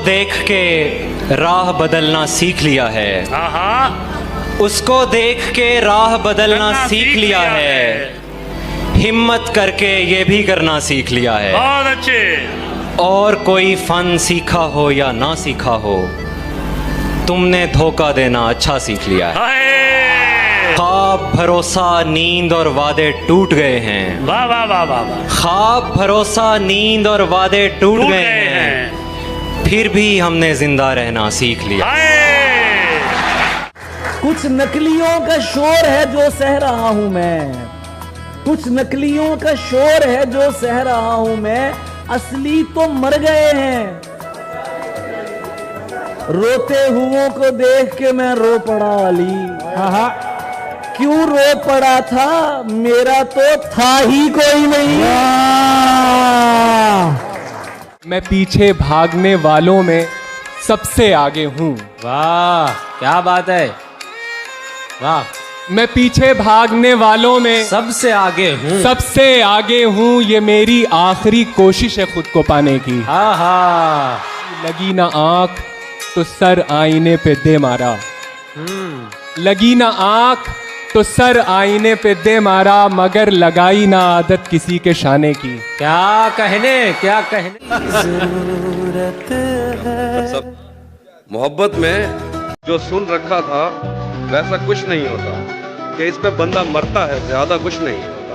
देख के राह बदलना सीख लिया है। उसको देख के राह बदलना सीख लिया है। हिम्मत करके ये भी करना सीख लिया है। बहुत अच्छे। और कोई फन सीखा हो या ना सीखा हो, तुमने धोखा देना अच्छा सीख लिया है। ख्वाब, भरोसा, नींद और वादे टूट गए हैं। वाह वाह वाह वाह। ख्वाब, भरोसा, नींद और वादे टूट गए हैं, फिर भी हमने जिंदा रहना सीख लिया। कुछ नकलियों का शोर है जो सह रहा हूं मैं, कुछ नकलियों का शोर है जो सह रहा हूं मैं, असली तो मर गए हैं। रोते हुओं को देख के मैं रो पड़ा अली। क्यों रो पड़ा था, मेरा तो था ही कोई नहीं। मैं पीछे भागने वालों में सबसे आगे हूँ। वाह क्या बात है, वाह। मैं पीछे भागने वालों में सबसे आगे हूँ, सबसे आगे हूँ। ये मेरी आखिरी कोशिश है खुद को पाने की। लगी ना आंख तो सर आईने पे दे मारा, लगी ना आंख तो सर आईने पे दे मारा, मगर लगाई ना आदत किसी के शाने की। क्या कहने, क्या कहने। सब मोहब्बत में जो सुन रखा था वैसा कुछ नहीं होता, कि इसमें बंदा मरता है, ज्यादा कुछ नहीं होता।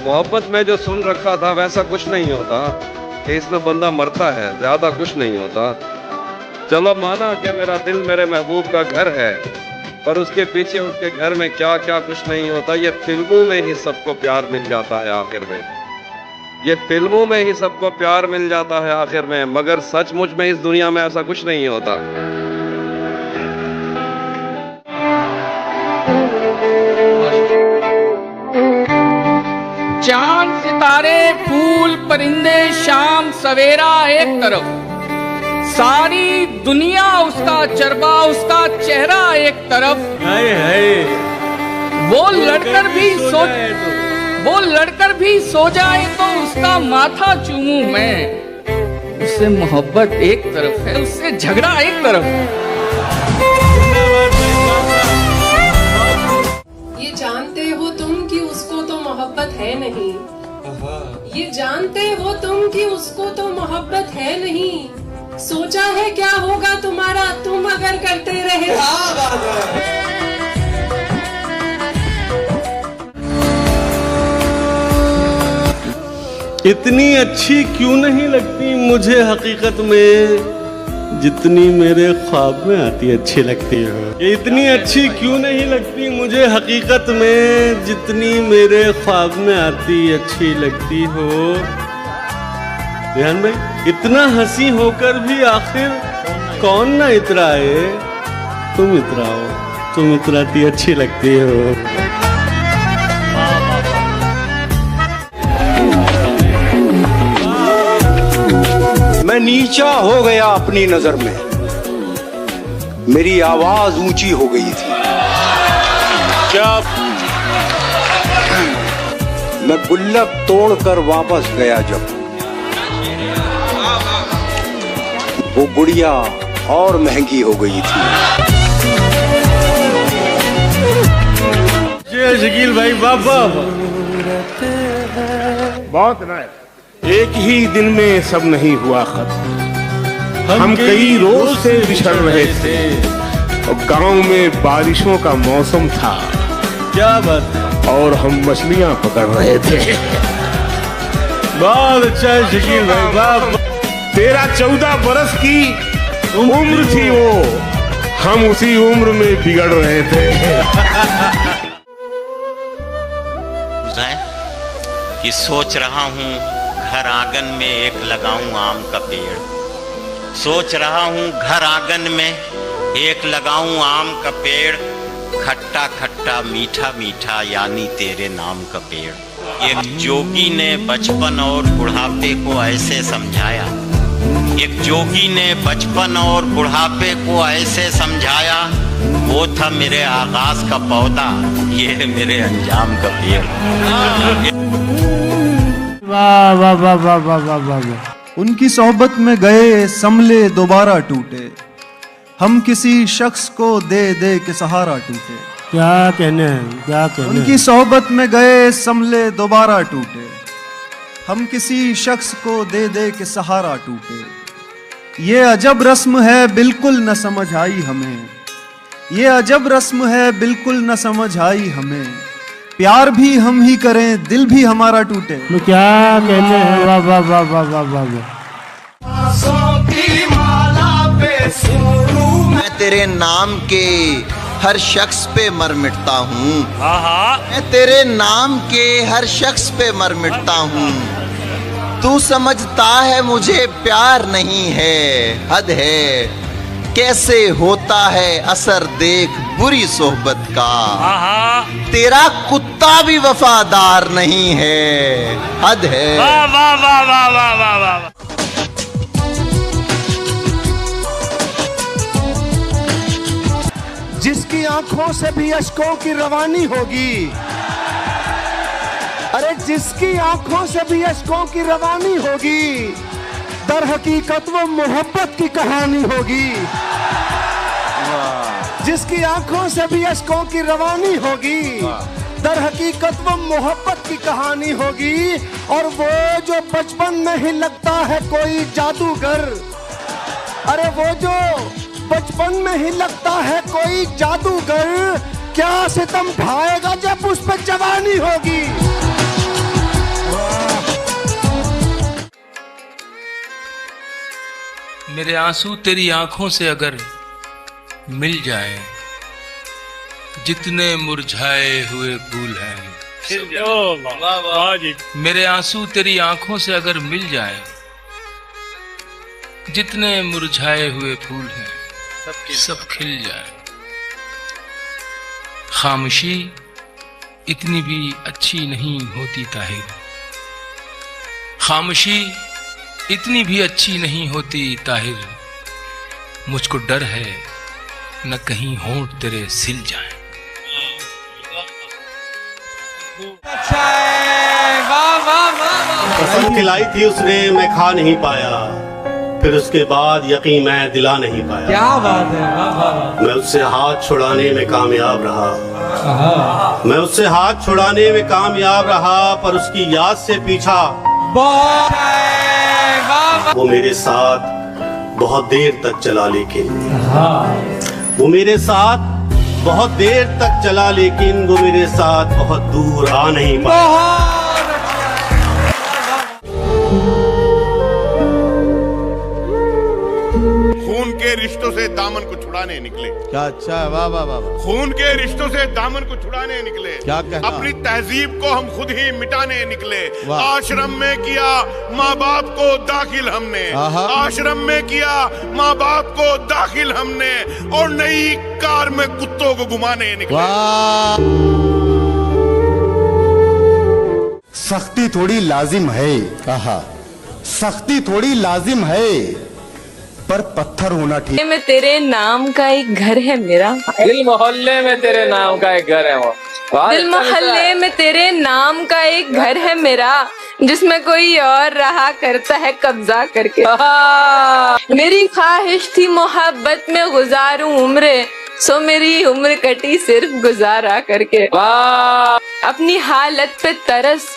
मोहब्बत में जो सुन रखा था वैसा कुछ नहीं होता, कि इसमें बंदा मरता है, ज्यादा कुछ नहीं होता। चलो माना कि मेरा दिल मेरे महबूब का घर है, पर उसके पीछे उसके घर में क्या क्या कुछ नहीं होता। ये फिल्मों में ही सबको प्यार मिल जाता है आखिर में, ये फिल्मों में ही सबको प्यार मिल जाता है आखिर में, मगर सचमुच में इस दुनिया में ऐसा कुछ नहीं होता। चांद, सितारे, फूल, परिंदे, शाम सवेरा एक तरफ, सारी दुनिया उसका चरबा, उसका चेहरा एक तरफ। वो लड़कर भी सो जाए तो उसका माथा चूमूं मैं। उससे मोहब्बत एक तरफ है, उससे झगड़ा एक तरफ। ये जानते हो तुम कि उसको तो मोहब्बत है नहीं, ये जानते हो तुम कि उसको तो मोहब्बत है नहीं। सोचा है क्या होगा तुम्हारा तुम अगर करते रहे। इतनी अच्छी क्यों नहीं लगती मुझे हकीकत में, जितनी मेरे ख्वाब में आती अच्छी लगती हो। ये इतनी अच्छी क्यों नहीं लगती मुझे हकीकत में, जितनी मेरे ख्वाब में आती अच्छी लगती हो। ध्यान भाई, इतना हंसी होकर भी आखिर कौन ना इतराए, तुम इतराओ, तुम इतराती अच्छी लगती हो। मैं नीचा हो गया अपनी नजर में, मेरी आवाज ऊंची हो गई थी। क्या मैं गुल्लक तोड़कर वापस गया जब, वो गुड़िया और महंगी हो गई थी। जय शकील भाई, बाबा बहुत नाइस। एक ही दिन में सब नहीं हुआ खत्म, हम कई रोज से बिछड़ रहे थे और गांव में बारिशों का मौसम था। क्या बात। और हम मछलियां पकड़ रहे थे। बहुत अच्छा है शकील भाई, बाबा। 13-14 बरस की उम्र थी वो, हम उसी उम्र में बिगड़ रहे थे। कि सोच रहा हूँ घर आंगन में एक लगाऊं आम का पेड़, सोच रहा हूँ घर आंगन में एक लगाऊं आम का पेड़, खट्टा खट्टा मीठा मीठा यानी तेरे नाम का पेड़। एक जोगी ने बचपन और बुढ़ापे को ऐसे समझाया, एक जोगी ने बचपन और बुढ़ापे को ऐसे समझाया, वो था मेरे आगाज का पौधा, ये है मेरे अंजाम का पेड़। वाह वाह वाह वाह वाह वाह वाह। उनकी सोहबत में गए संभले दोबारा टूटे, हम किसी शख्स को दे दे के सहारा टूटे। क्या कहने हैं, क्या कहने हैं। उनकी सोहबत में गए संभले दोबारा टूटे, हम किसी शख्स को दे दे के सहारा टूटे। ये अजब रस्म है बिल्कुल न समझ आई हमें, ये अजब रस्म है बिल्कुल न समझ आई हमें, प्यार भी हम ही करें दिल भी हमारा टूटे। क्या कहने हैं, वाह वाह वाह वाह वाह वाह वाह। मैं तेरे नाम के हर शख्स पे मर मिटता हूँ, मैं तेरे नाम के हर शख्स पे मर मिटता हूँ। तू समझता है मुझे प्यार नहीं है, हद है कैसे होता है असर देख बुरी सोहबत का। तेरा कुत्ता भी वफादार नहीं है, हद है। वाह वाह वाह वाह वाह वाह वाह। जिसकी आंखों से भी अश्कों की रवानी होगी, अरे जिसकी आंखों से भी अश्कों की रवानी होगी, दर हकीकत वो मोहब्बत की कहानी होगी। जिसकी आंखों से भी अश्कों की रवानी होगी, दर हकीकत वो मोहब्बत की कहानी होगी। और वो जो बचपन में ही लगता है कोई जादूगर, अरे वो जो बचपन में ही लगता है कोई जादूगर, क्या सितम ढाएगा जब उस पर जवानी होगी। मेरे आंसू तेरी आंखों से अगर मिल जाए, जितने मुरझाए हुए फूल हैं। मेरे आंसू तेरी आंखों से अगर मिल जाए, जितने मुरझाए हुए फूल हैं सब खिल जाए। खामोशी इतनी भी अच्छी नहीं होती ताहिर, खामोशी इतनी भी अच्छी नहीं होती ताहिर। मुझको डर है न कहीं होंठ तेरे सिल जाएं। कसम खिलाई थी उसने मैं खा नहीं पाया, फिर उसके बाद यकीन मैं दिला नहीं पाया। क्या बात है, वाह वाह। मैं उससे हाथ छुड़ाने में कामयाब रहा, मैं उससे हाथ छुड़ाने में कामयाब रहा, पर उसकी याद से पीछा वो मेरे साथ बहुत देर तक चला, लेकिन वो मेरे साथ बहुत देर तक चला, लेकिन वो मेरे साथ बहुत दूर आ नहीं पाया। खून के रिश्तों से दामन को छुड़ाने निकले। क्या अच्छा है, वाह वाह वाह। खून के रिश्तों से दामन को छुड़ाने निकले, क्या कहना? अपनी तहजीब को हम खुद ही मिटाने निकले। आश्रम में किया माँ बाप को दाखिल हमने, आश्रम में किया माँ बाप को दाखिल हमने, और नई कार में कुत्तों को घुमाने निकले। सख्ती थोड़ी लाजिम है, कहा सख्ती थोड़ी लाजिम है, पर पत्थर होना ठीक। में तेरे नाम का एक घर है मेरा, दिल मोहल्ले में तेरे नाम का एक घर है वो। दिल मोहल्ले में तेरे नाम का एक घर है मेरा, जिसमें कोई और रहा करता है कब्जा करके। मेरी ख्वाहिश थी मोहब्बत में गुजारूं उम्र, सो मेरी उम्र कटी सिर्फ गुजारा करके। अपनी हालत पे तरस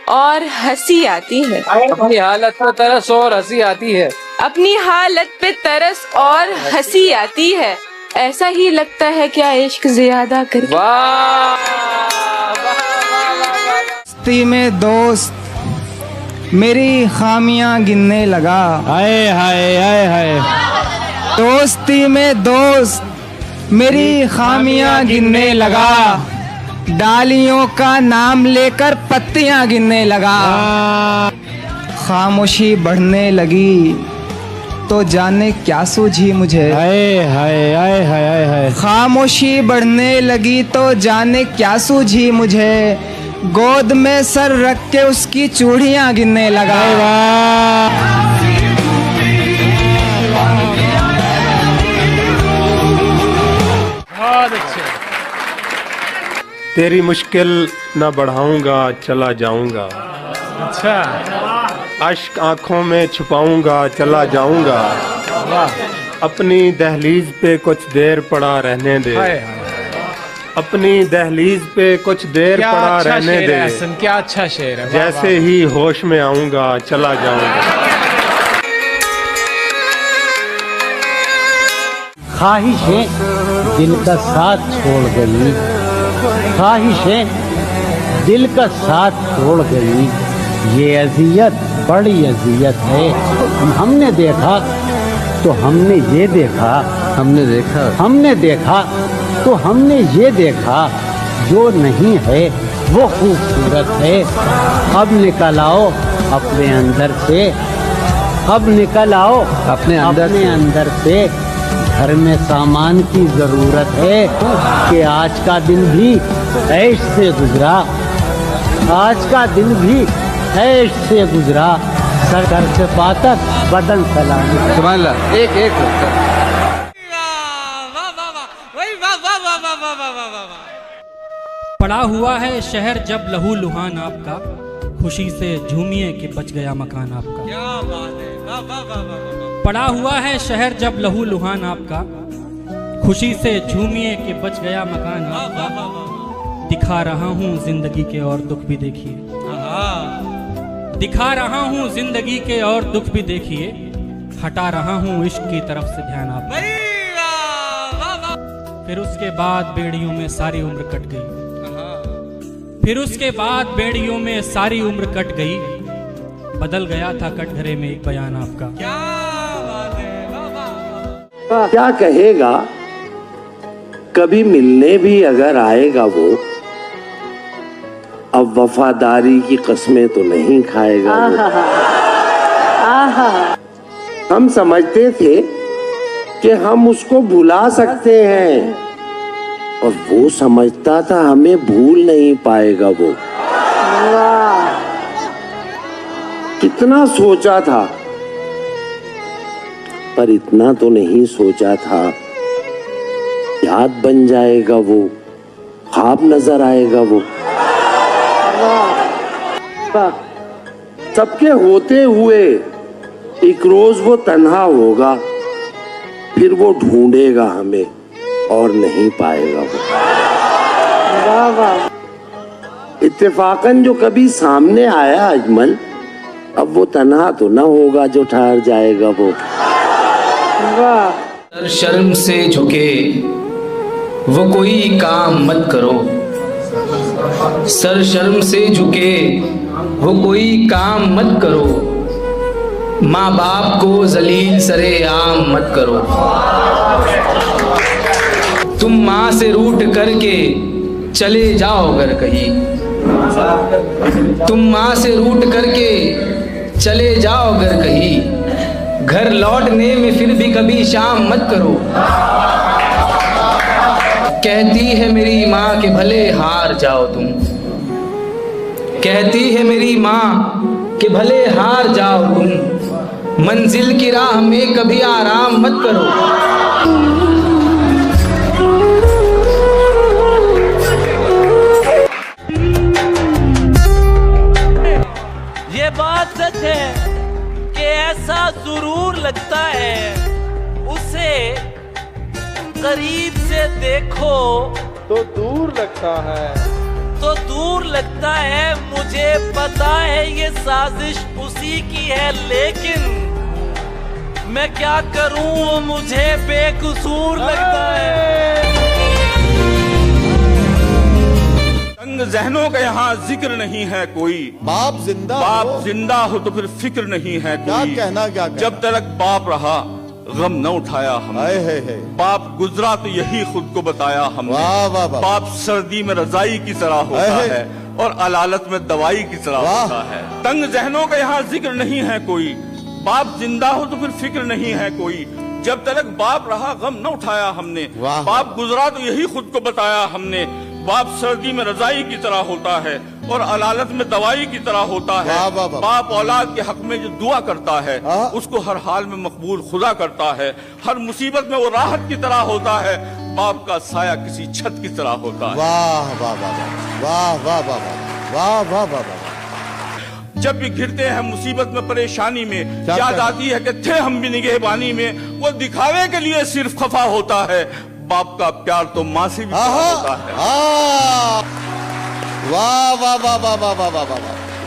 और हंसी आती है, अपनी हालत पे तरस और हंसी आती है, अपनी हालत पे तरस और हंसी आती है। ऐसा ही लगता है क्या इश्क ज्यादा कर। दोस्ती में दोस्त मेरी खामियां गिनने लगा, हाय हाय हाय हाय। दोस्ती में दोस्त मेरी खामियां गिनने लगा, डालियों का नाम लेकर पत्तियां गिनने लगा। खामोशी बढ़ने लगी तो जाने क्या सूझी मुझे, हाय हाय हाय हाय हाय। खामोशी बढ़ने लगी तो जाने क्या सूझी मुझे, गोद में सर रख के उसकी चूड़ियां गिनने लगा। बहुत अच्छे। तेरी मुश्किल न बढ़ाऊंगा चला जाऊंगा। अच्छा, अश्क आंखों में छुपाऊंगा, चला जाऊंगा। अपनी दहलीज पे कुछ देर पड़ा रहने दे। अपनी दहलीज पे कुछ देर पड़ा रहने दे। क्या अच्छा शेर है। जैसे ही होश में आऊंगा, चला जाऊंगा। ख्वाहिशें दिल का साथ छोड़ गई, ख्वाहिशें दिल का साथ छोड़ गई। ये अजियत बड़ी अजियत है। हमने देखा तो हमने ये देखा, हमने देखा तो हमने ये देखा, जो नहीं है वो खूबसूरत है। अब निकल आओ अपने अंदर से, अब निकल आओ अपने अंदर से। घर में सामान की जरूरत है कि आज का दिन भी ऐश से गुजरा, आज का दिन भी ऐश से गुजरा। सर से पातक बदन सलामी। सुभान अल्लाह। एक पड़ा हुआ है शहर जब लहू लुहान आपका, खुशी से झूमिए कि बच गया मकान आपका। क्या बात है, वाह वाह वाह वाह। पड़ा हुआ है शहर जब लहू लुहान आपका, खुशी से झूमिए कि बच गया मकान आपका। दिखा रहा हूँ जिंदगी के और दुख भी देखिए, दिखा रहा हूँ जिंदगी के और दुख भी देखिए। हटा रहा हूँ इश्क की तरफ से ध्यान आपका। फिर उसके बाद बेड़ियों में सारी उम्र कट गई, फिर उसके बाद बेड़ियों में सारी उम्र कट गई। बदल गया था कटघरे में एक बयान आपका। क्या कहेगा, कभी मिलने भी अगर आएगा वो, अब वफादारी की कस्में तो नहीं खाएगा वो। हम समझते थे कि हम उसको भुला सकते हैं, और वो समझता था हमें भूल नहीं पाएगा वो। कितना सोचा था, पर इतना तो नहीं सोचा था। याद बन जाएगा वो, ख्वाब नजर आएगा वो। सबके होते हुए एक रोज वो तन्हा होगा, फिर वो ढूंढेगा हमें और नहीं पाएगा वो। इत्तेफाकन जो कभी सामने आया अजमल, अब वो तन्हा तो ना होगा जो ठहर जाएगा वो। सर शर्म से झुके वो कोई काम मत करो, सर शर्म से झुके वो कोई काम मत करो। माँ बाप को जलील सरे आम मत करो। तुम माँ से रूठ करके चले जाओ अगर कहीं, तुम माँ से रूठ करके चले जाओ अगर कहीं, घर लौटने में फिर भी कभी शाम मत करो। कहती है मेरी माँ कि भले हार जाओ तुम, कहती है मेरी माँ कि भले हार जाओ तुम, मंजिल की राह में कभी आराम मत करो। ये बात सच है कि ऐसा जरूर लगता है, उसे करीब से देखो तो दूर लगता है, तो दूर लगता है। मुझे पता है ये साजिश उसी की है, लेकिन मैं क्या करूं, वो मुझे बेकसूर लगता है। तंग जहनों का यहाँ जिक्र नहीं है कोई, बाप जिंदा हो तो फिर फिक्र नहीं है कोई। क्या कहना जब तक बाप रहा गम न उठाया हमने, बाप गुजरा तो यही खुद को बताया हमने। बाप सर्दी में रजाई की तरह होता है और अलालत में दवाई की तरह होता है। तंग जहनों का यहाँ जिक्र नहीं है कोई, बाप जिंदा हो तो फिर फिक्र नहीं है कोई। जब तक बाप रहा गम न उठाया हमने, बाप गुजरा तो यही खुद को बताया हमने। बाप सर्दी में रजाई की तरह होता है और अलालत में दवाई की तरह होता है। बाप औलाद के हक में जो दुआ करता है उसको हर हाल में मकबूल खुदा करता है। हर मुसीबत में वो राहत की तरह होता है। बाप का साया किसी छत की तरह होता है। वाह वाह वाह वाह वाह वाह वाह वाह वाह वाह। जब भी घिरते हैं मुसीबत में परेशानी में, याद आती है कि थे हम भी निगहबानी में। वो दिखावे के लिए सिर्फ खफा होता है, बाप का प्यार तो माँ से भी होता है। वाह वाह वाह वाह वाह वाह वाह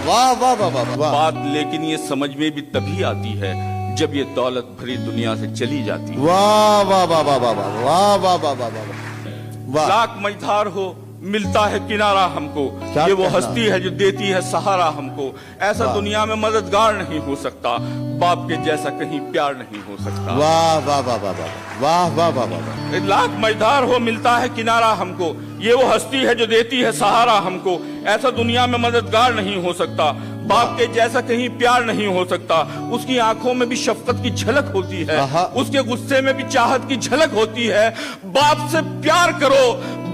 वाह वाह वाह वाह वाह। बात लेकिन ये समझ में भी तभी आती है जब ये दौलत भरी दुनिया से चली जाती है। वाह वाह वाह वाह वाह वाह वाह वाह वाह वाह वाह। लाख मझधार हो मिलता है किनारा हमको, ये वो हस्ती है जो देती है सहारा हमको। ऐसा दुनिया में मददगार नहीं हो सकता, बाप के जैसा कहीं प्यार नहीं हो सकता। वाह वाह वाह वाह वाह वाह वाह वाह। लाख मझधार हो मिलता है किनारा हमको, ये वो हस्ती है जो देती है सहारा हमको। ऐसा दुनिया में मददगार नहीं हो सकता, बाप के जैसा कहीं प्यार नहीं हो सकता। उसकी आंखों में भी शफकत की झलक होती है, उसके गुस्से में भी चाहत की झलक होती है। बाप से प्यार करो,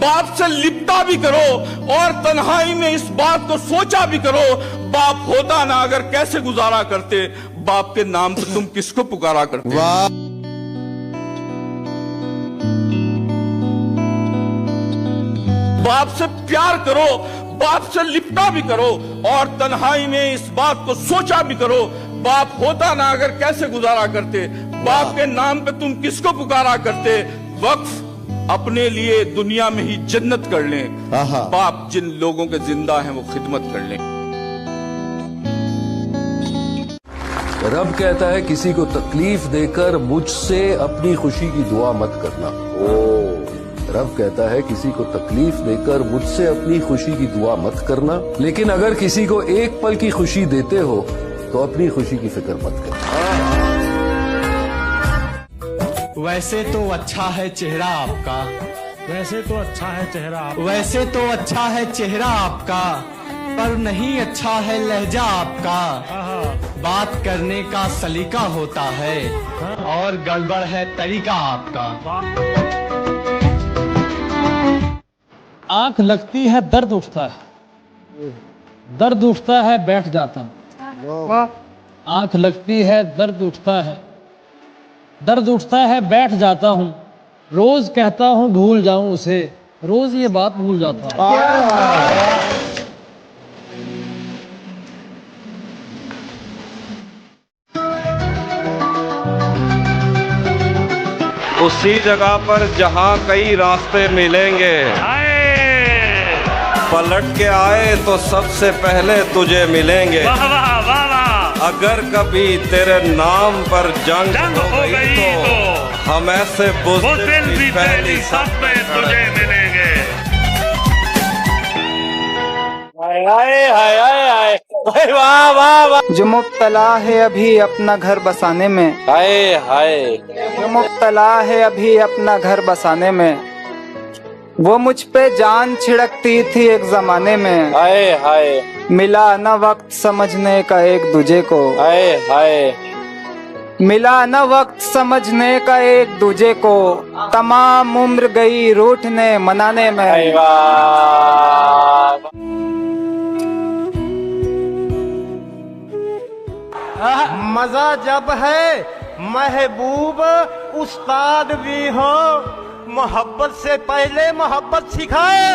बाप से लिपटा भी करो, और तन्हाई में इस बात को सोचा भी करो, बाप होता ना अगर कैसे गुजारा करते, बाप के नाम पे तुम किसको पुकारा करते। बाप से प्यार करो, बाप से लिपटा भी करो, और तन्हाई में इस बात को सोचा भी करो, बाप होता ना अगर कैसे गुजारा करते, बाप के नाम पे तुम किसको पुकारा करते। वक्फ अपने लिए दुनिया में ही जन्नत कर लें, बाप जिन लोगों के जिंदा हैं वो खिदमत कर लें। रब कहता है किसी को तकलीफ देकर मुझसे अपनी खुशी की दुआ मत करना। रब कहता है किसी को तकलीफ देकर मुझसे अपनी खुशी की दुआ मत करना, लेकिन अगर किसी को एक पल की खुशी देते हो तो अपनी खुशी की फिक्र मत करना। वैसे तो अच्छा है चेहरा आपका, वैसे तो अच्छा है चेहरा आपका, वैसे तो अच्छा है चेहरा आपका, पर नहीं अच्छा है लहजा आपका। बात करने का सलीका होता है और गड़बड़ है तरीका आपका। आंख लगती है दर्द उठता है, दर्द उठता है बैठ जाता हूँ। आंख लगती है दर्द उठता है, दर्द उठता है बैठ जाता हूँ। रोज कहता हूँ भूल जाऊं उसे, रोज ये बात भूल जाता हूँ। उसी जगह पर जहाँ कई रास्ते मिलेंगे, पलट के आए तो सबसे पहले तुझे मिलेंगे। अगर कभी तेरे नाम पर जंग हो गई तो हम ऐसे बुज़दिल भी पहली सफ में तुझे मिलेंगे। वाह वाह वाह। जो मुब्तला है अभी अपना घर बसाने में, हाय हाय। जो मुब्तला है अभी अपना घर बसाने में, वो मुझ पे जान छिड़कती थी एक जमाने में। हाय हाय। मिला न वक्त समझने का एक दूजे को, हाय हाय। मिला न वक्त समझने का एक दूजे को, तमाम उम्र गई रूठने मनाने में। मजा जब है महबूब उस्ताद भी हो, मोहब्बत से पहले मोहब्बत सिखाए।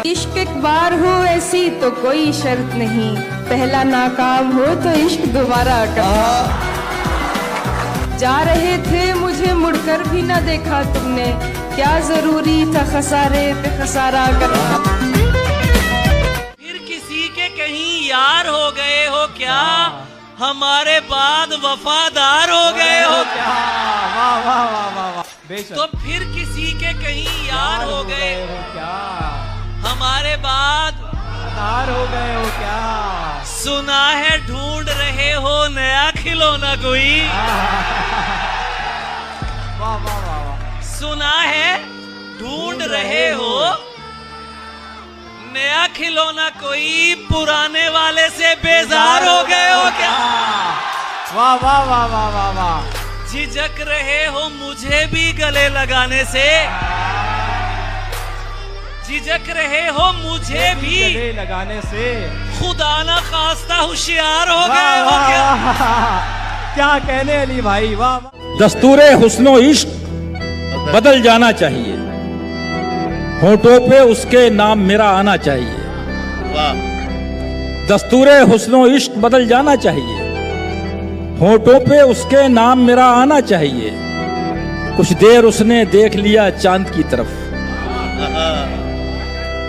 इश्क एक बार हो ऐसी तो कोई शर्त नहीं, पहला नाकाम हो तो इश्क दोबारा करना। जा रहे थे मुझे मुड़कर भी न देखा तुमने, क्या जरूरी था खसारे पे खसारा करना। फिर किसी के कहीं यार हो गए हो क्या, हमारे बाद वफादार हो गए हो क्या। वाह वाह वाह वाह वाह। तो फिर किसी के कहीं यार हो गए हो क्या, हमारे बाद वफादार हो गए हो क्या। सुना है ढूंढ रहे हो नया खिलौना कोई, वाह वाह वाह। सुना है ढूंढ रहे हो नया खिलौना कोई, पुराने वाले से बेजार हो गए हो क्या। वाह वाह वाह वाह वाह वाह। झिझक रहे हो मुझे भी गले लगाने से, झिझक रहे हो मुझे भी गले लगाने से, खुदा ना खास्ता होशियार हो गए हो क्या। क्या कहने अली भाई, वाह वाह। दस्तूरे हुस्नो इश्क बदल जाना चाहिए, होठों पे उसके नाम मेरा आना चाहिए। दस्तूरे हुस्नो इश्क बदल जाना चाहिए, होठों पे उसके नाम मेरा आना चाहिए। कुछ देर उसने देख लिया चांद की तरफ,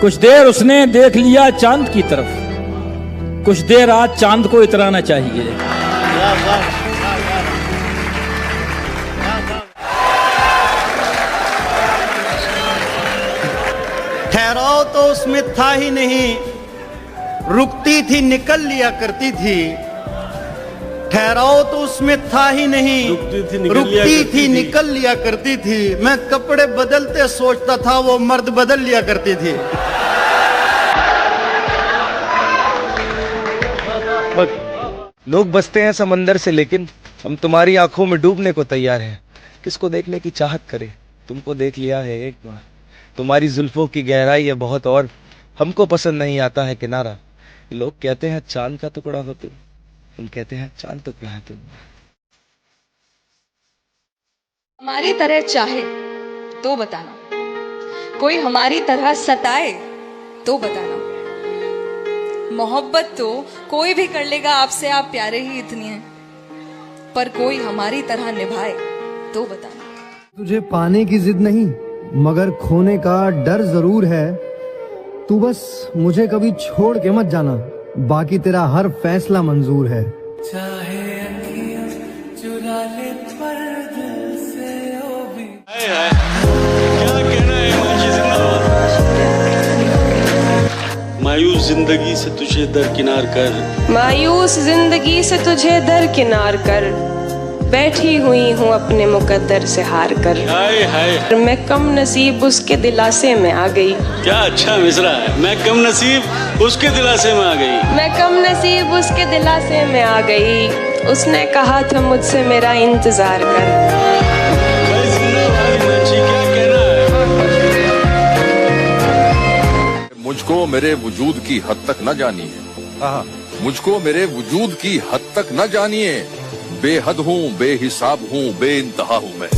कुछ देर उसने देख लिया चांद की तरफ, कुछ देर आज चांद को इतराना चाहिए। ठहराव तो उसमें था ही नहीं, रुकती थी निकल लिया करती थी। ठहराव तो उसमें था ही नहीं, रुकती थी निकल लिया करती थी। मैं कपड़े बदलते सोचता था, वो मर्द बदल लिया करती थी। लोग बसते हैं समंदर से, लेकिन हम तुम्हारी आंखों में डूबने को तैयार हैं। किसको देखने की चाहत करे, तुमको देख लिया है एक बार। तुम्हारी जुल्फों की गहराई है बहुत, और हमको पसंद नहीं आता है किनारा। लोग कहते हैं चांद का टुकड़ा हो तुम कहते हैं चांद टुकड़ा है तुम। हमारी तरह चाहे तो बताना, कोई हमारी तरह सताए तो बताना। मोहब्बत तो कोई भी कर लेगा आपसे, आप प्यारे ही इतनी हैं, पर कोई हमारी तरह निभाए तो बताना। तुझे पाने की जिद नहीं, मगर खोने का डर जरूर है। तू बस मुझे कभी छोड़ के मत जाना, बाकी तेरा हर फैसला मंजूर है। चाहे अखियां चुरा ले पर दिल से ओ भी। क्या कहना है मायूस जिंदगी से तुझे दरकिनार कर, मायूस जिंदगी से तुझे दरकिनार कर, बैठी हुई हूँ अपने मुकद्दर से हार कर। हाय हाय मैं कम नसीब उसके दिलासे में आ गई। क्या अच्छा मिसरा है, मैं कम नसीब उसके दिलासे में आ गई। मैं कम नसीब उसके दिलासे में आ गई, उसने कहा था मुझसे मेरा इंतजार कर। मुझको मेरे वजूद की हद तक न जानिए, मुझको मेरे वजूद की हद तक न जानिए। बेहद हूँ, बेहिसाब हूँ, बेइंतहा हूँ मैं।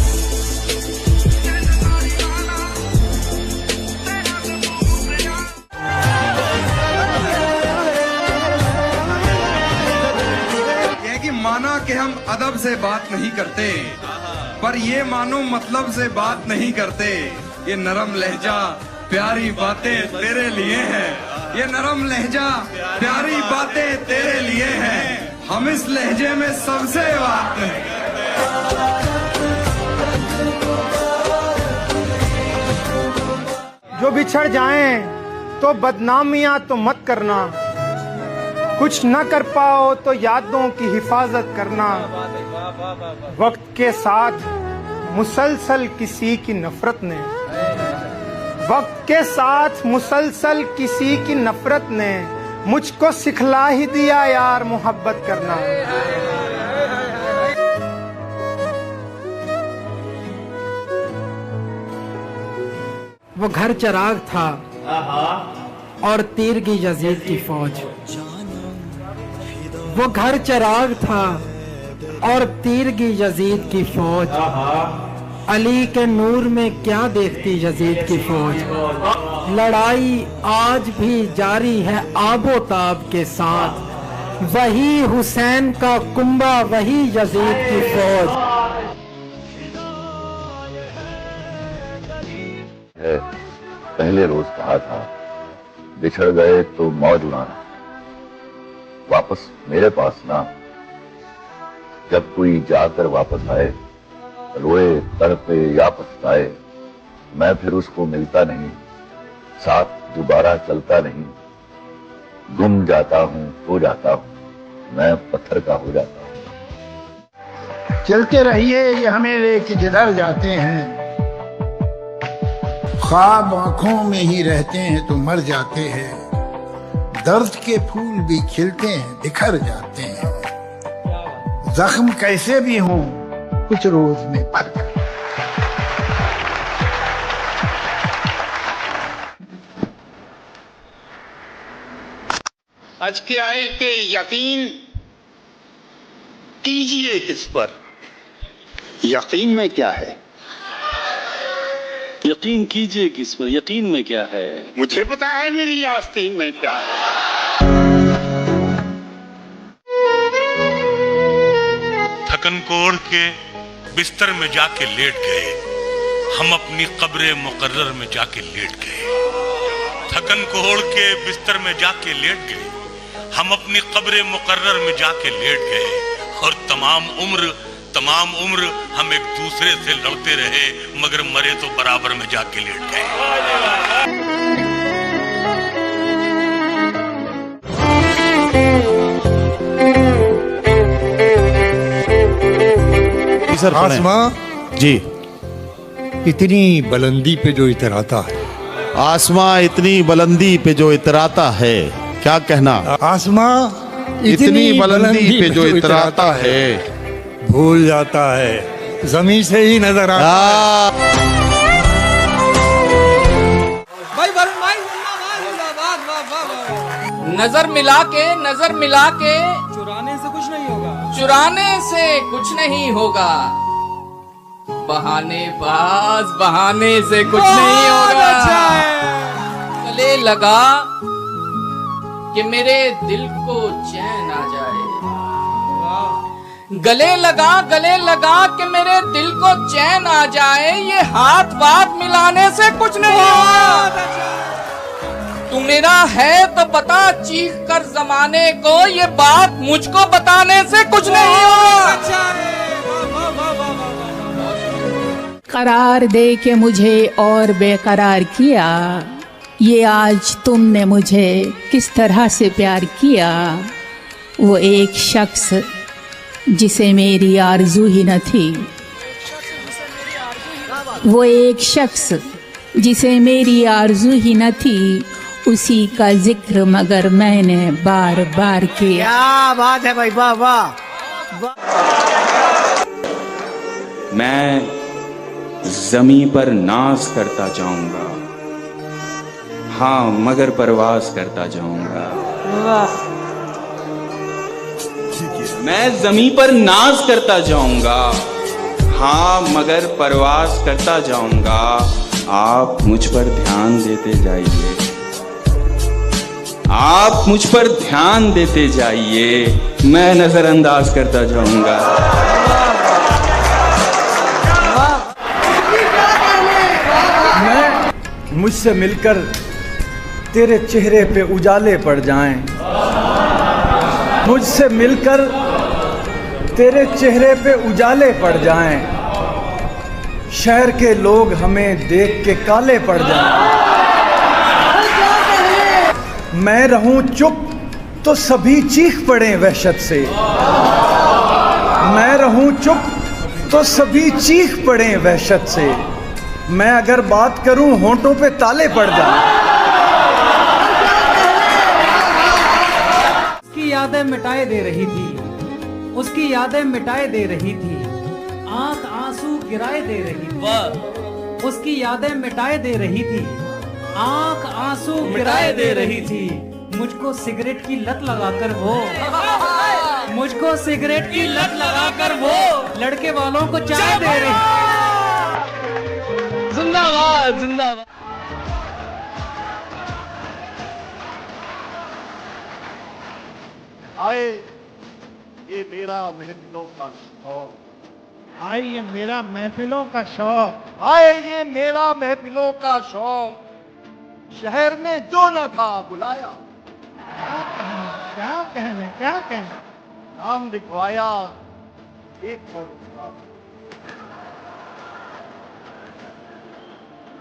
यह कि माना कि हम अदब से बात नहीं करते, पर ये मानो मतलब से बात नहीं करते। ये नरम लहजा प्यारी बातें तेरे लिए हैं, ये नरम लहजा प्यारी बातें तेरे लिए हैं। हम इस लहजे में सबसे बात हैं। जो बिछड़ जाएं तो बदनामियां तो मत करना, कुछ न कर पाओ तो यादों की हिफाजत करना। वक्त के साथ मुसलसल किसी की नफरत ने, वक्त के साथ मुसलसल किसी की नफरत ने मुझको सिखला ही दिया यार मोहब्बत करना। वो घर चिराग था और तीर की यजीद की फौज। वो घर चिराग था और तीर की यजीद की फौज। अली के नूर में क्या देखती यजीद की फौज। लड़ाई आज भी जारी है आबोताब के साथ, वही हुसैन का कुंबा, वही यजीद की फौज। पहले रोज कहा था बिछड़ गए तो मौज उड़ाना, वापस मेरे पास ना। जब कोई जाकर वापस आए, रोए तड़पे या पछताए, मैं फिर उसको मिलता नहीं, साथ दोबारा चलता नहीं। गुम जाता हूँ, खो जाता हूँ, मैं पत्थर का हो जाता हूँ। चलते रहिए ये हमें लेके जिधर जाते हैं, ख्वाब आंखों में ही रहते हैं तो मर जाते हैं। दर्द के फूल भी खिलते हैं, बिखर जाते हैं। जख्म कैसे भी हों, कुछ रोज में फर्क। आज के आए के यकीन कीजिए किस पर, यकीन में क्या है? यकीन कीजिए किस पर, यकीन में क्या है? मुझे पता है मेरी आस्तीन में क्या है। थकन को ओढ़ के बिस्तर में जाके लेट गए, हम अपनी कब्र मुकर्रर में जाके लेट गए। थकन को ओढ़ के बिस्तर में जाके लेट गए, हम अपनी कब्र मुकर्रर में जाके लेट गए। और तमाम उम्र हम एक दूसरे से लड़ते रहे, मगर मरे तो बराबर में जाके लेट गए। आसमां जी इतनी बुलंदी पे जो इतराता है, आसमां इतनी बुलंदी पे जो इतराता है, क्या कहना? आसमां इतनी बुलंदी पे जो इतराता है, भूल जाता है जमीन से ही नजर आता है। नजर मिला के चुराने से कुछ नहीं होगा, चुराने से कुछ नहीं होगा, बहाने से कुछ नहीं होगा। गले लगा कि मेरे दिल को चैन आ जाए, गले लगा कि मेरे दिल को चैन आ जाए, ये हाथ मिलाने से कुछ नहीं होगा। तू मेरा है तो बता चीख कर जमाने को, ये बात मुझको बताने से कुछ नहीं होगा। करार दे के मुझे और बेकरार किया, ये आज तुमने मुझे किस तरह से प्यार किया। वो एक शख्स जिसे मेरी आरज़ू ही न थी, वो एक शख्स जिसे मेरी आरज़ू ही न थी, उसी का जिक्र मगर मैंने बार बार किया। क्या बात है भाई, वाह वाह। मैं ज़मीं पर नाज करता जाऊंगा, हाँ मगर परवाज करता जाऊंगा। मैं ज़मीं पर नाज करता जाऊंगा, हाँ मगर परवाज करता जाऊंगा। आप मुझ पर ध्यान देते जाइए, आप मुझ पर ध्यान देते जाइए, मैं नजरअंदाज करता जाऊंगा। मुझसे मिलकर तेरे चेहरे पे उजाले पड़ जाएं, मुझसे मिलकर तेरे चेहरे पे उजाले पड़ जाएं, शहर के लोग हमें देख के काले पड़ जाएं। मैं रहूं चुप तो सभी चीख पड़े वहशत से, मैं रहूं चुप तो सभी चीख पड़े वहशत से, मैं अगर बात करूं होंठों पे ताले पड़ जाएं। उसकी यादें मिटाए दे रही थी, उसकी यादें मिटाए दे रही थी, आंख आंसू गिराए दे रही थी, उसकी यादें मिटाए दे रही थी, आंख आंसू गिराए दे रही थी। मुझको सिगरेट की लत लगाकर वो, मुझको सिगरेट की लत लगाकर वो लड़के वालों को चाय दे रही। जिंदाबाद जिंदाबाद। आए ये मेरा महफिलों का शौक, आए ये मेरा महफिलों का शौक, आए ये मेरा महफिलों का शौक, शहर में जो न था बुलाया, क्या कहने नाम लिखवाया एक पर,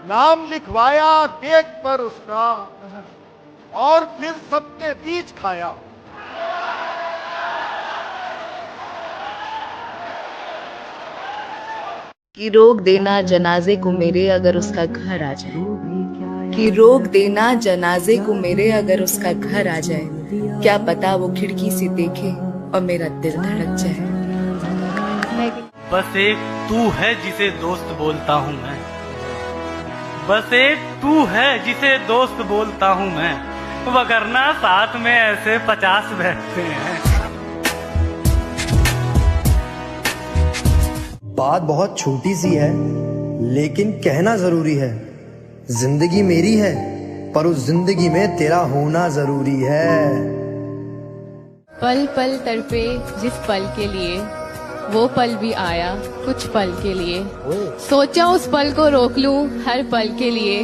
नाम लिखवाया केक पर उसका, और फिर सबके बीच खाया। कि रोक देना जनाजे को मेरे अगर उसका घर आ जाए, कि रोक देना जनाजे को मेरे अगर उसका घर आ जाए, क्या पता वो खिड़की से देखे और मेरा दिल धड़क जाए। बस एक तू है जिसे दोस्त बोलता हूँ मैं, बस एक तू है जिसे दोस्त बोलता हूँ मैं, वगरना साथ में ऐसे 50 बैठते हैं। बात बहुत छोटी सी है लेकिन कहना जरूरी है। जिंदगी मेरी है पर उस जिंदगी में तेरा होना जरूरी है। पल पल तड़पे जिस पल के लिए, वो पल भी आया कुछ पल के लिए। सोचा उस पल को रोक लूं हर पल के लिए,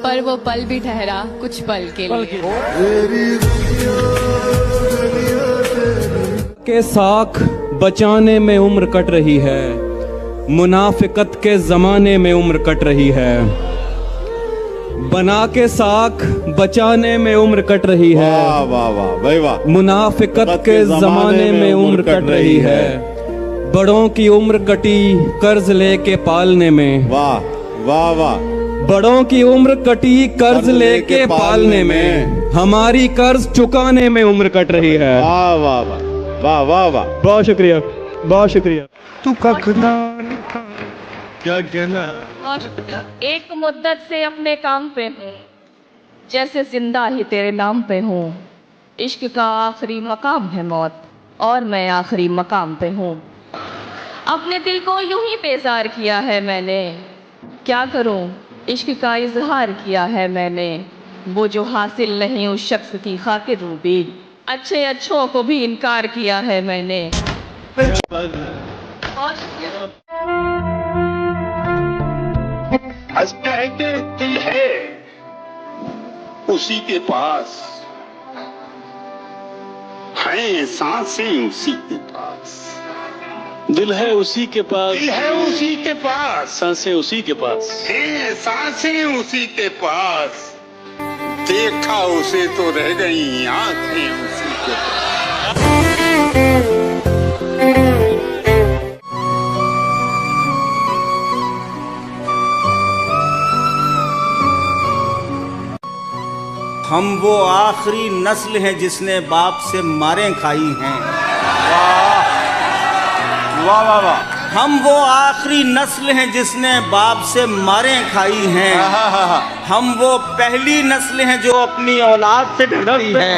पर वो पल भी ठहरा कुछ पल के लिए। के साख बचाने में उम्र कट रही है, मुनाफिकत के जमाने में उम्र कट रही है। बना के साख बचाने में उम्र कट रही है, वाह वाह वाह भाई वाह। मुनाफिकत के जमाने में उम्र कट रही है। बड़ों की उम्र कटी कर्ज लेके पालने में, वाह वाह वाह। बड़ों की उम्र कटी कर्ज लेके पालने में, हमारी कर्ज चुकाने में उम्र कट रही है। वाह वाह वाह वाह वाह वाह। बहुत शुक्रिया, बहुत शुक्रिया। तू कखना क्या कहना। और एक मुद्दत से अपने काम पे हूँ, जैसे जिंदा ही तेरे नाम पे हूँ। इश्क का आखिरी मकाम है मौत, और मैं आखिरी मकाम पे हूँ। अपने दिल को यूं ही बेजार किया है मैंने, क्या करूँ इश्क का इजहार किया है मैंने। वो जो हासिल नहीं उस शख्स की खातिर रूबी, अच्छे अच्छों को भी इनकार किया है मैंने। दिल है उसी के पास, हैं सांसें उसी के पास। दिल है उसी के पास, दिल है उसी के पास, सांसें उसी के पास, हैं सांसें उसी के पास। देखा उसे तो रह गई आंखें उसी के पास। हम वो आखिरी नस्ल हैं जिसने बाप से मारें खाई हैं। वाह वाह वाह। हम वो आखिरी नस्ल हैं जिसने बाप से मारें खाई हैं। हम वो पहली नस्ल हैं जो अपनी औलाद से डरती है।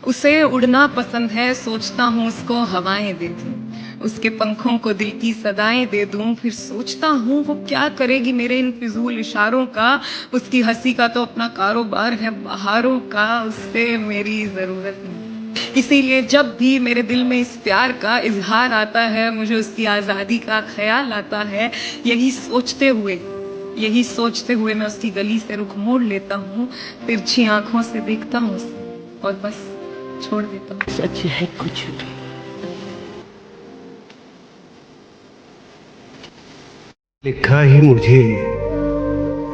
उसे उड़ना पसंद है, सोचता हूँ उसको हवाएं दे दूं, उसके पंखों को दिल की सदाएं दे दूं। फिर सोचता हूँ वो क्या करेगी मेरे इन फिजूल इशारों का। उसकी हंसी का तो अपना कारोबार है बहारों का, उससे मेरी जरूरत नहीं। इसीलिए जब भी मेरे दिल में इस प्यार का इजहार आता है, मुझे उसकी आज़ादी का ख्याल आता है। यही सोचते हुए मैं उसकी गली से रुख मोड़ लेता हूँ, तिरछी आंखों से देखता हूँ उसे और बस छोड़ देता हूँ। सच है कुछ भी। लिखा ही मुझे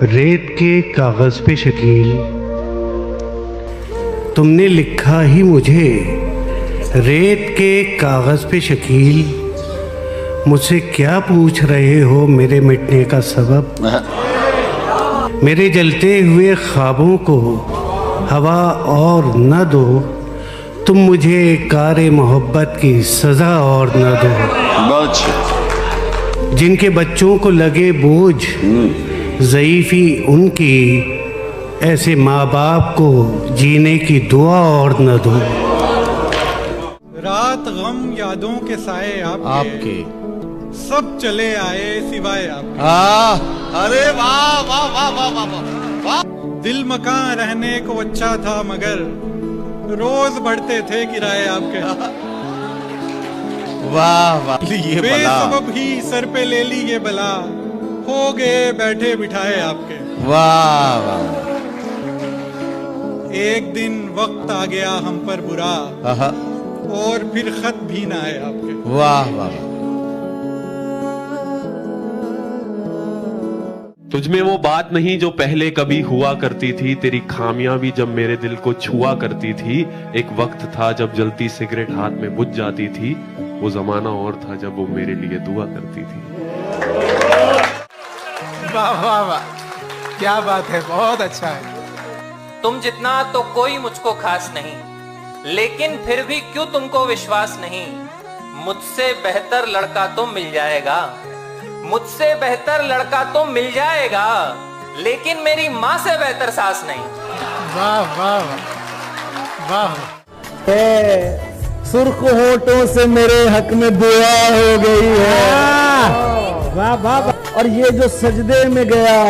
रेत के कागज पे शकील, तुमने लिखा ही मुझे रेत के कागज पे शकील। मुझसे क्या पूछ रहे हो मेरे मिटने का सबब। मेरे जलते हुए ख्वाबों को हवा और न दो, तुम मुझे कारे मोहब्बत की सजा और न दो। जिनके बच्चों को लगे बोझ ज़ईफ़ी उनकी, ऐसे माँ बाप को जीने की दुआ और न दो। रात गम यादों के साए आपके सब चले आए सिवाय आपके। अरे वाह वाह वाह वाह वाह वाह। दिल मकान रहने को अच्छा था मगर रोज बढ़ते थे किराए आपके। वाह वाह। ये बेसबब ही सर पे ले ली ये बला, हो गए बैठे बिठाए आपके। वाह वाह। एक दिन वक्त आ गया हम पर बुरा, और फिर खत भी ना आए आपके। वाह वाह। तुझमें वो बात नहीं जो पहले कभी हुआ करती थी, तेरी खामियां भी जब मेरे दिल को छुआ करती थी। एक वक्त था जब जलती सिगरेट हाथ में बुझ जाती थी, वो जमाना और था जब वो मेरे लिए दुआ करती थी। वाह वाह वाह, क्या बात है, बहुत अच्छा है। तुम जितना तो कोई मुझको खास नहीं, लेकिन फिर भी क्यों तुमको विश्वास नहीं। मुझसे बेहतर लड़का तो मिल जाएगा, मुझसे बेहतर लड़का तो मिल जाएगा, लेकिन मेरी माँ से बेहतर सास नहीं। वाह वाह वाह वाह। सुर्ख होठों से मेरे हक में दुआ हो गई है। वाह वाह। और ये जो सजदे में गया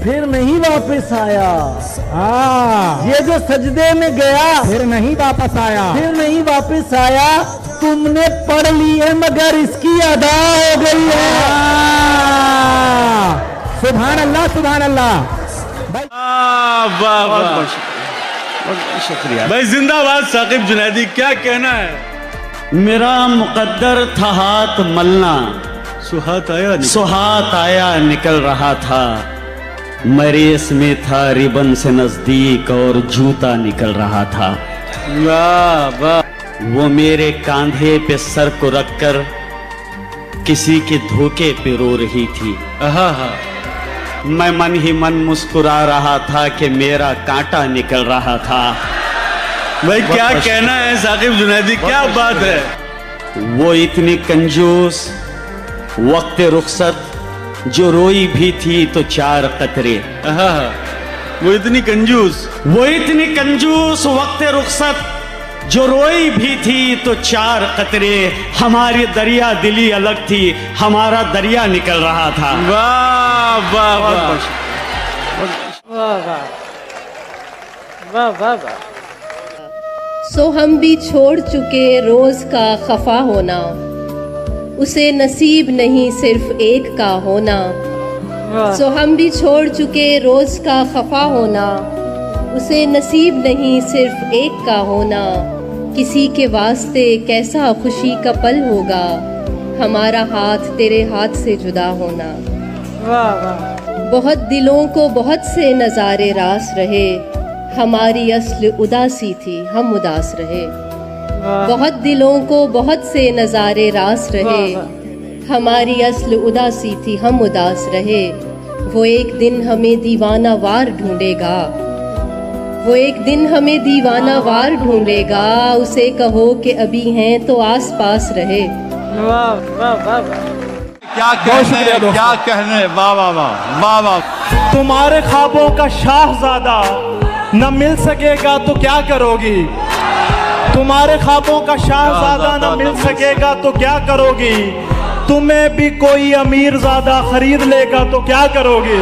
फिर नहीं वापस आया। ये जो सजदे में गया फिर नहीं वापस आया। फिर नहीं वापस आया। तुमने पढ़ ली है मगर इसकी अदा हो गई है। सुभान अल्लाह सुभान अल्लाह। वाह वाह, शुक्रिया भाई। जिंदाबाद साकिब जुनैदी, क्या कहना है? मेरा मुकद्दर था हाथ मलना, सुहात आया निकल रहा था। मैं रेस में था रिबन से नजदीक और जूता निकल रहा था। वाह वाह। वो मेरे कांधे पे सर को रखकर किसी के धोखे पे रो रही थी। मैं मन ही मन मुस्कुरा रहा था कि मेरा कांटा निकल रहा था। भाई क्या कहना है साकिब जुनैदी, क्या बात है? वो इतनी कंजूस वक्त रुखसत जो रोई भी थी तो 4 कतरे। वो इतनी कंजूस वक्त रुखसत जो रोई भी थी तो 4 कतरे। हमारी दरिया दिली अलग थी, हमारा दरिया निकल रहा था। वाह वाह वाह वाह वाह वाह वाह। सो हम भी छोड़ चुके रोज का खफा होना, उसे नसीब नहीं सिर्फ एक का होना। सो हम भी छोड़ चुके रोज का खफा होना, उसे नसीब नहीं सिर्फ एक का होना। किसी के वास्ते कैसा खुशी का पल होगा, हमारा हाथ तेरे हाथ से जुदा होना। वाह वाह। बहुत दिलों को बहुत से नज़ारे रास रहे, हमारी असल उदासी थी हम उदास रहे। बहुत दिलों को बहुत से नज़ारे रास रहे, हमारी असल उदासी थी हम उदास रहे। वो एक दिन हमें दीवाना वार ढूंढेगा, वो एक दिन हमें दीवाना वार ढूंढेगा। उसे कहो कि अभी हैं तो आस पास रहे। वाह वाह वाह। क्या कहने, वाह वाह वाह वाह वाह। तुम्हारे ख्वाबों का शाहजादा न मिल सकेगा तो क्या करोगी? तुम्हारे ख्वाबों का शाहजादा न मिल सकेगा तो क्या करोगी? तुम्हें भी कोई अमीर ज़्यादा खरीद लेगा तो क्या करोगी?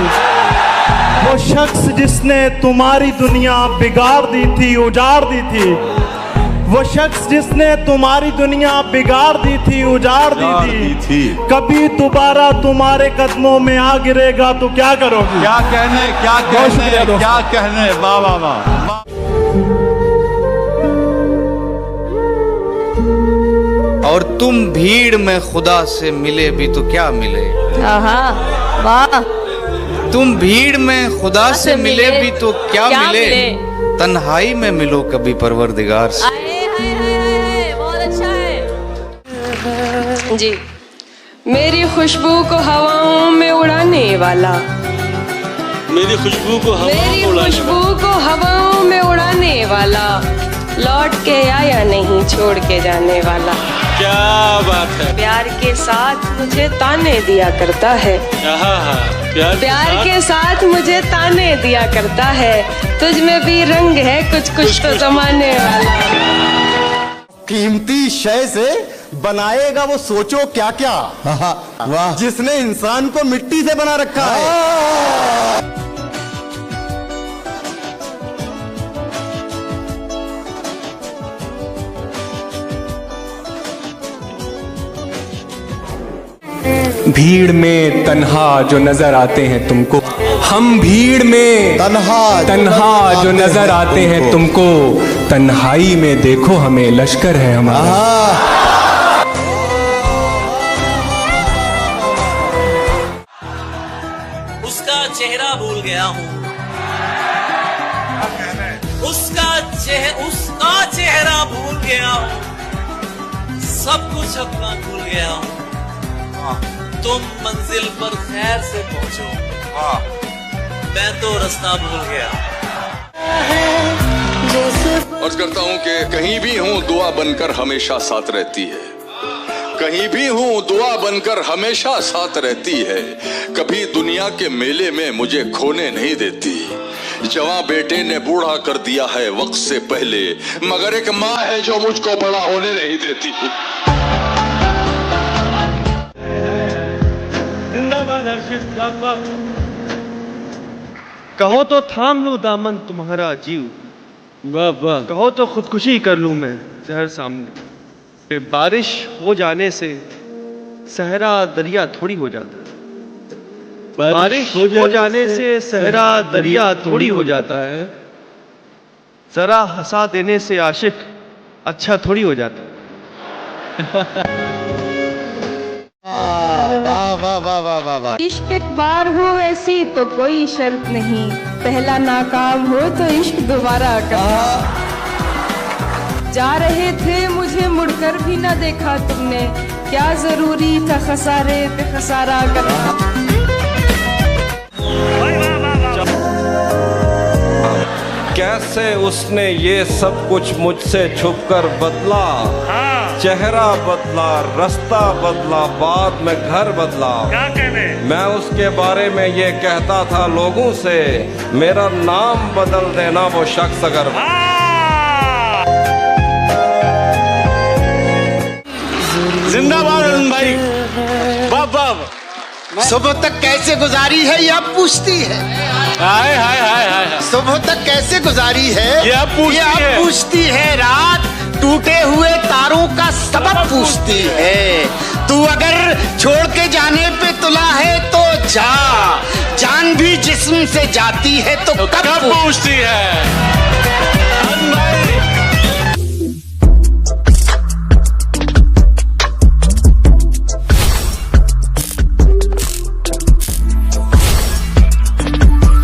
वो शख्स जिसने तुम्हारी दुनिया बिगाड़ दी थी, उजाड़ दी थी, वो शख्स जिसने तुम्हारी दुनिया बिगाड़ दी थी, उजाड़ दी थी, कभी दोबारा तुम्हारे कदमों में आ गिरेगा तो क्या करोगी? क्या कहने, वाह वाह वाह। और तुम भीड़ में खुदा से मिले भी तो क्या मिले। वाह। तुम भीड़ में खुदा से मिले भी तो क्या मिले, तन्हाई में मिलो कभी परवरदिगार से। बहुत अच्छा है जी। मेरी खुशबू को हवाओं में उड़ाने वाला, मेरी खुशबू को हवाओं में उड़ाने वाला, लौट के आया नहीं छोड़ के जाने वाला। क्या बात है। प्यार के साथ मुझे ताने दिया करता है, प्यार के साथ मुझे ताने दिया करता है। तुझ में भी रंग है कुछ कुछ तो जमाने वाला। कीमती शय से बनाएगा वो सोचो क्या क्या, वाह, जिसने इंसान को मिट्टी से बना रखा है। भीड़ में तन्हा जो नजर आते हैं तुमको, हम भीड़ में तन्हा जो नजर आते हैं तुमको, तन्हाई में देखो हमें लश्कर है हमारा। उसका चेहरा भूल गया हूँ, उसका चेहरा भूल गया हूँ, सब कुछ अपना भूल गया हूँ। तुम मंजिल पर खैर से पहुंचो, मैं तो रास्ता भूल गया। अर्ज करता हूँ कि कहीं भी हूँ दुआ बनकर हमेशा साथ रहती है, कहीं भी हूँ दुआ बनकर हमेशा साथ रहती है। कभी दुनिया के मेले में मुझे खोने नहीं देती, जवां बेटे ने बूढ़ा कर दिया है वक्त से पहले, मगर एक माँ है जो मुझको बड़ा होने नहीं देती। जिंदाबाद हर्षित। कहो तो थाम लूं दामन तुम्हारा जीव, वाह वाह। कहो तो खुदकुशी कर लूं मैं जहर सामने। बारिश हो जाने से सहरा दरिया थोड़ी हो जाता है, बारिश हो जाने से सहरा दरिया थोड़ी हो जाता है, जरा हंसा देने से आशिक अच्छा थोड़ी हो जाता है। इश्क एक बार हो ऐसी तो कोई शर्त नहीं, पहला नाकाम हो तो इश्क दोबारा करना। जा रहे थे मुझे मुड़कर भी न देखा तुमने, क्या जरूरी था खसारे पे खसारा करना। कैसे उसने ये सब कुछ मुझसे छुपकर बदला, चेहरा बदला, रास्ता बदला, बाद में घर बदला। क्या कहने? मैं उसके बारे में ये कहता था लोगों से, मेरा नाम बदल देना वो शख्स अगर। जिंदाबाद अरुण भाई, वाह वाह। सुबह तक कैसे गुजारी है यह पूछती है, हाय हाय हाय हाय। सुबह तक कैसे गुजारी है यह पूछती है, रात टूटे हुए तारों का सबब पूछती है। तू अगर छोड़ के जाने पे तुला है तो जा, जान भी जिस्म से जाती है तो कब पूछती है।